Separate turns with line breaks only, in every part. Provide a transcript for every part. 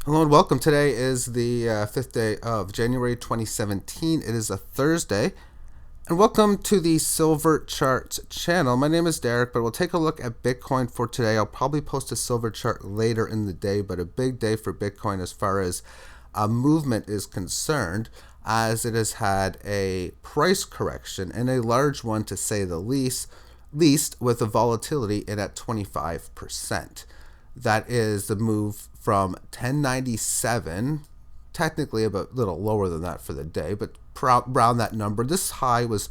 Hello and welcome. Today is the 5th day of January 2017. It is a Thursday. And welcome to the Silver Charts channel. My name is Derek, but we'll take a look at Bitcoin for today. I'll probably post a silver chart later in the day, but a big day for Bitcoin as far as movement is concerned, as it has had a price correction and a large one to say the least with the volatility in at 25%. That is the move from 1097, technically a little lower than that for the day, but around that number. This high was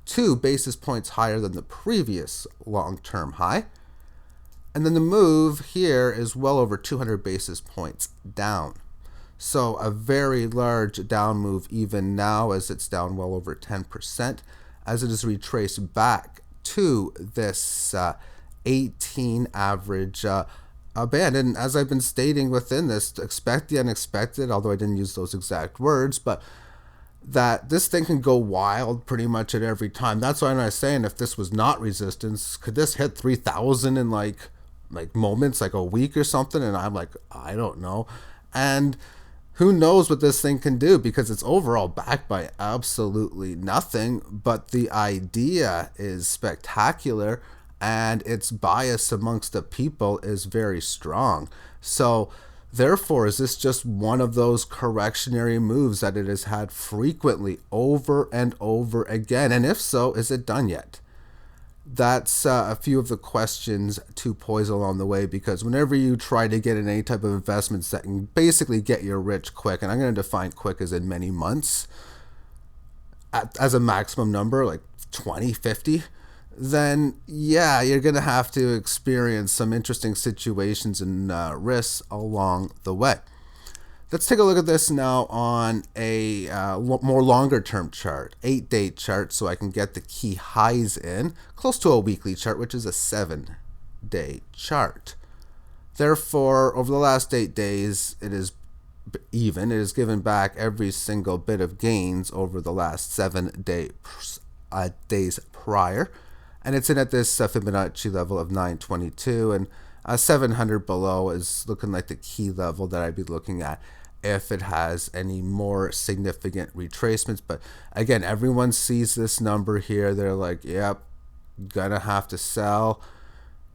2 basis points higher than the previous long-term high. And then the move here is well over 200 basis points down. So a very large down move even now, as it's down well over 10%, as it is retraced back to this 18 average band. And as I've been stating within this, expect the unexpected, although I didn't use those exact words, but that this thing can go wild pretty much at every time. That's why I was saying, if this was not resistance, could this hit 3,000 in like moments, like a week or something? And I'm like, I don't know. And who knows what this thing can do, because it's overall backed by absolutely nothing, but the idea is spectacular and its bias amongst the people is very strong. So therefore, is this just one of those correctionary moves that it has had frequently over and over again? And if so, is it done yet? That's a few of the questions to pose along the way, because whenever you try to get in any type of investments that can basically get you rich quick, and I'm going to define quick as in many months, as a maximum number, like 20, 50, then yeah, you're going to have to experience some interesting situations and risks along the way. Let's take a look at this now on a more longer term chart, 8-day chart, so I can get the key highs in, close to a weekly chart, which is a 7-day chart. Therefore, over the last 8 days, it is even. It has given back every single bit of gains over the last 7 days prior. And it's in at this Fibonacci level of 922, and 700 below is looking like the key level that I'd be looking at if it has any more significant retracements. But again, everyone sees this number here. They're like, yep, gonna have to sell,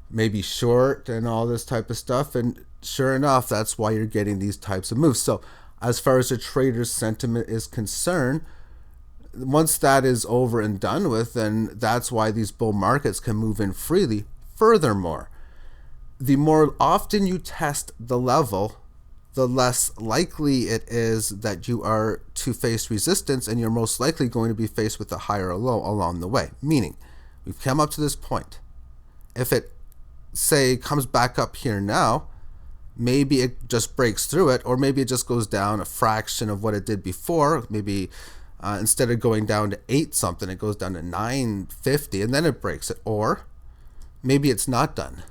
maybe short and all this type of stuff. And sure enough, that's why you're getting these types of moves. So as far as the trader's sentiment is concerned, once that is over and done with, then that's why these bull markets can move in freely. Furthermore, the more often you test the level, the less likely it is that you are to face resistance, and you're most likely going to be faced with a higher low along the way. Meaning, we've come up to this point. If it, say, comes back up here now, maybe it just breaks through it, or maybe it just goes down a fraction of what it did before. Maybe instead of going down to 8 something, it goes down to 950, and then it breaks it. Or maybe it's not done,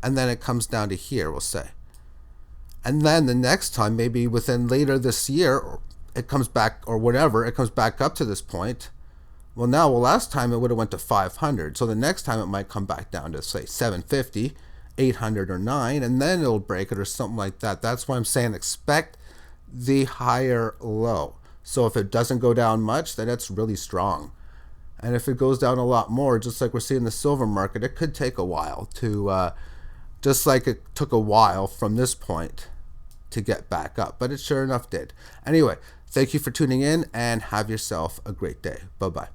and then it comes down to here, we'll say. And then the next time, maybe within later this year, it comes back, or whatever, it comes back up to this point. Well, last time it would have went to 500. So the next time it might come back down to, say, 750, 800, or 9, and then it'll break it or something like that. That's why I'm saying expect the higher low. So if it doesn't go down much, then it's really strong. And if it goes down a lot more, just like we're seeing the silver market, it could take a while to, just like it took a while from this point to get back up. But it sure enough did. Anyway, thank you for tuning in, and have yourself a great day. Bye-bye.